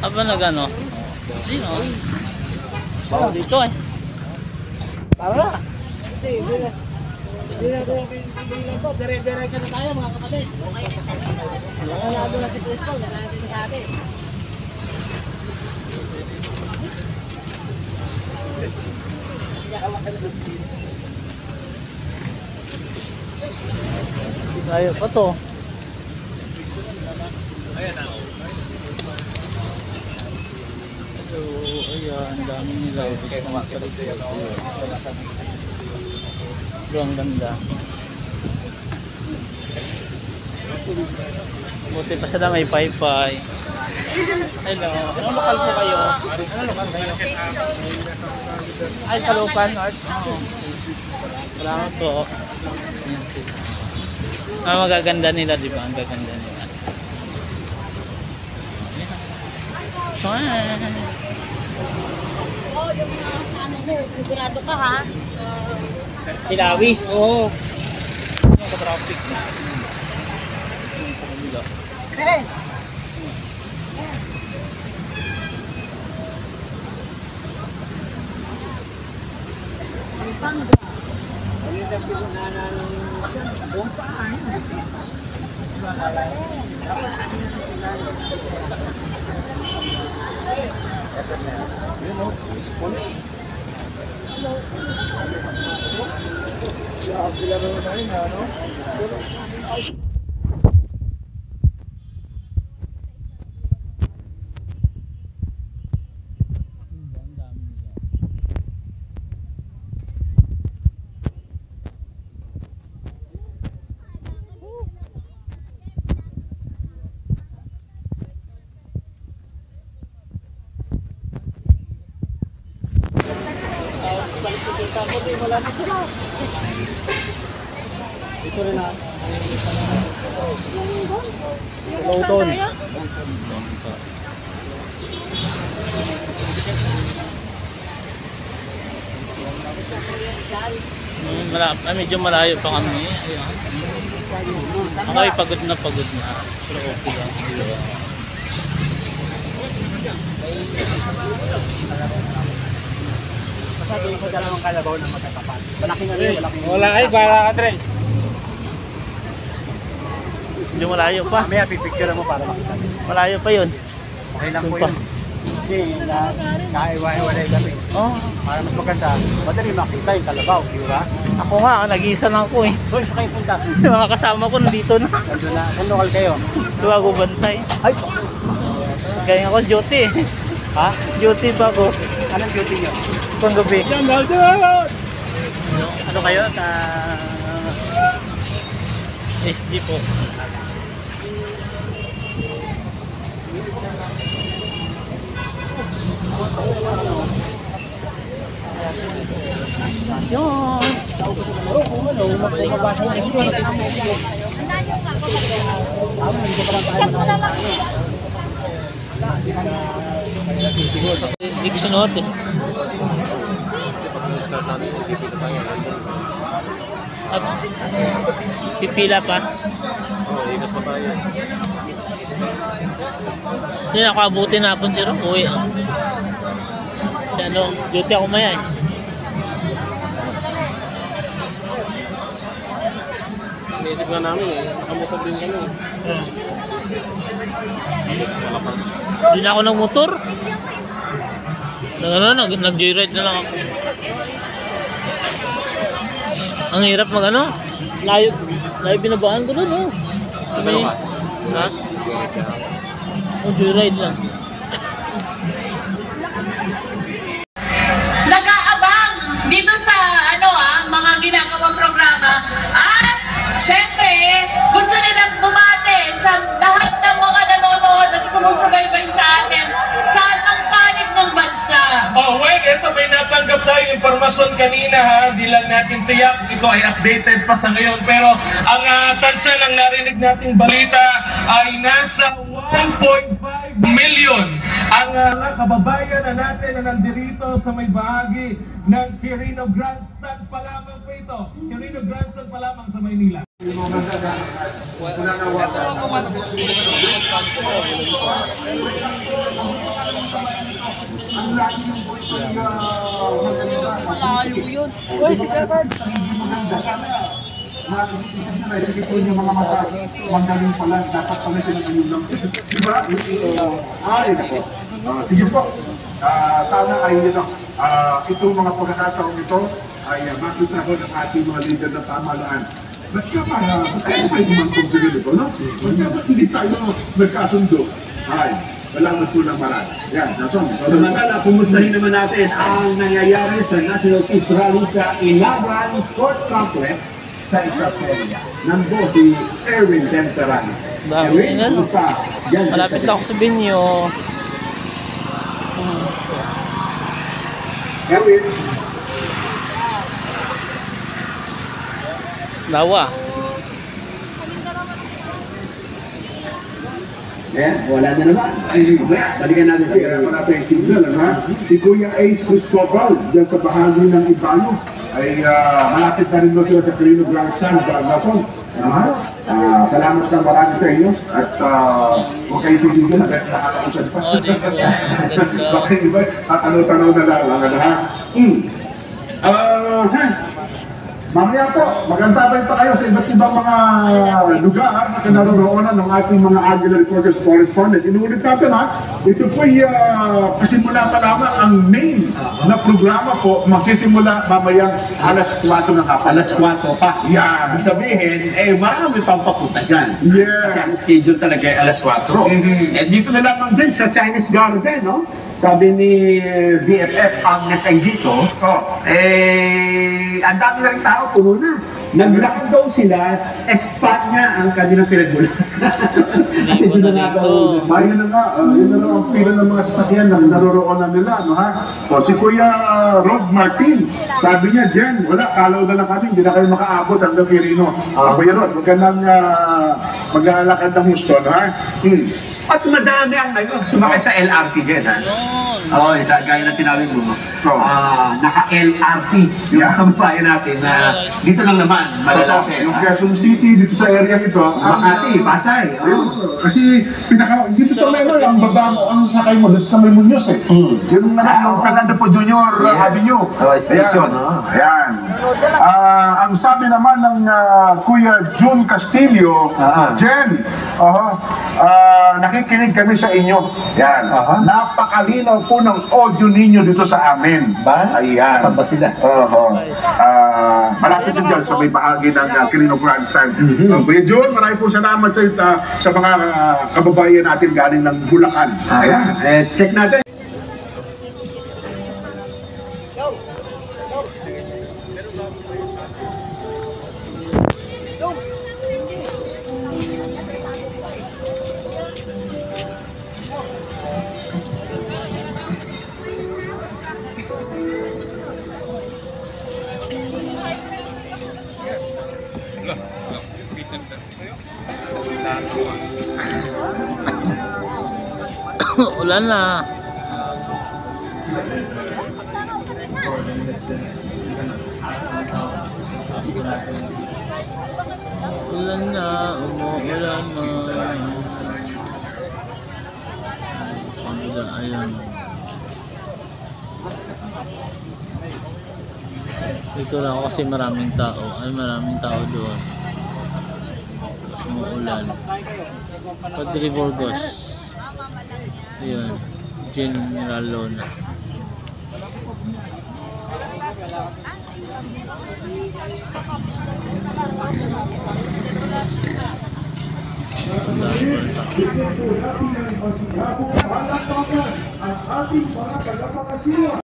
Aba nagano? Sino? Bawa dito eh. Tara! Kasi hindi na to. Dire-diretso na tayo mga kapatid. Nanalo na si Cristo. Nanalo na sa atin. Layo pa to. Ayan na. So, ayan, dami nila. Ito ang ganda. Buti pa sila may paypay. Hello. Anong lokal po kayo? Anong lokal kayo? Ay, Caloocan North. Salamat po. Ayan sila. Magaganda nila, di ba? Ang gaganda nila. Oh, yung ano mo, sigurado ka ha? Si Lawis. Oo. Yung ka-traffic na. Sa kabila. Eh! Ito rin na. Lawton. Medyo malayo pa kami. Ayun. Ako ay pagod na. Pero okay lang. Ayun. Basta doon sa dalawang kalabaw na magkatapat. Malaking ano yun, malaking... Wala ay, para ka, Dre. Medyo malayo pa. Mamaya pipicture mo para makita. Malayo pa yun. Okay lang po Doon pa. yun. Kasi kaiwa-iwalay kami. Oh, Para mas maganda, madali makita yung kalabaw, di ba? ako nga, nag-iisa lang ako eh. Doon sa kayo punta. Sa mga kasama ko nandito na. Nandun na, saan lokal kayo? Tuwago bantay. Ay! Kaya ako duty eh. Ha? Duty ba ko? Anong duty nyo? Panggabi. Ano kayo? SG po. Yun. Hindi ko sinuot eh. Pipila pa. Ikot pa tayo. Hindi na ako abutin na po siro. Uwi. Ano, duty ako maya eh. Naisip nga namin eh. Nakamotor din kami eh. Hindi na ako ng motor. Nag-joyride na lang ako. Ang hirap mag ano? Layo binabaan ko doon oh. May, ha? Oh, joyride lang. Nag-aabang dito sa mga ginagawang programa at syempre gusto nilang bumate sa lahat ng mga nanonood at sumusubaybay sa atin sa ang panig ng bansa. Oh, well, ito may natanggap tayong informasyon kanina ha, di lang natin tiyak, ito ay updated pa sa ngayon, pero ang tansya ng narinig nating balita ay nasa 1.5 million ang kababayan na natin na nandirito sa may bahagi ng Quirino Grandstand pa lamang po ito. Quirino Grandstand pa lamang sa Maynila. Ito lagi yung po ito Malayo yun. Uy, si Kevin. maganda. Sana, nakikita na rin po yung mga mata. Magaling pala, dapat pala sinagayon lang. Diba? Ay, nako. Sige po. Sana ay itong mga pagkakataon ito ay makita ko ng ating mga leader na pamahalaan. Ba't ka para tayo gumantong sa ganito, no? Ba't hindi tayo nagkasundo? Ay, salamat po ng marami. Yan, nason. Samantala, kumustahin naman natin ang nangyayari sa National Kids Rally sa Ilagan Sports Complex sa Isaperia. Nando si Erwin Denteran. Dami Erwin, nga, no? kumusta? Yan, Malapit na ako sa Binyo. Erwin, Lawa. wala na naman. Ay, balikan natin si Erwin. Wala tayong signal, ha? Si Kuya Ace Cristobal, dyan sa bahagi ng Ibano, ay malapit na rin mo sila sa Quirino Grandstand, Nason. Salamat ng marami sa inyo at huwag kayo tigil na kahit nakakausap pa. Oh, di po. Ganda. Baka iba, tatanaw-tanaw na lang, ha? Mamaya po, magandabay pa kayo sa iba't ibang mga lugar na kinaroroonan ng ating mga Aguilar Reporters Correspondent. Inuulit natin, ha? Ito po'y pasimula pa lamang ang main na programa po, magsisimula mamayang alas 4 ng hapon. Alas 4 pa. Yan. Ibig sabihin, marami pang papunta dyan. Yes. Kasi ang schedule talaga ay alas 4. Mhm. Dito na lamang din sa Chinese Garden, no? Sabi ni BFF Agnes Anguito, ang dami na rin tao, puno na. Naglakad daw sila, Espanya ang kanilang pinagbulan. Kasi Hindi ko doon na na dito. daw. Ayun na nga, yun na lang ang pila ng mga sasakyan na naroroonan nila, no ha? O, si Kuya Rod Martin, sabi niya, Jen, wala, kalaw na lang kami, hindi na kayo makaabot hanggang Quirino. Kuya Rod, huwag ka nang maglalakad ng Houston, ha? At madami ang sumakay sa LRT din, ha? Yun. Oo, gaya na sinabi mo. Oo. Naka-LRT yung kababayan natin na dito lang naman, malalaki. Yung Quezon City, dito sa area nito, Makati, Pasay. Kasi dito sa Memoy, ang baba mo, ang sakay mo, dito sa may Muñoz eh. Yung Fernando Po Jr. Avenue. Station. Ayan. Ang sabi naman ng Kuya June Castillo, Jen, nakikinig kami sa inyo. Yan. Napakalinaw po ng audio ninyo dito sa amin. Ba? Ayan. Saan ba sila? Malapit din dyan sa may bahagi ng Quirino Grandstand. Kuya June, maraming po salamat sa mga kababayan natin galing ng Bulacan. Ayan. Check natin. Ulan na. Ulan na, umuulan na. Ayan. Dito lang ako kasi maraming tao. Ay, maraming tao doon. Umuulan. Padre Burgos. Ayan. General Lona. Ang ating mga tagapangasiwa.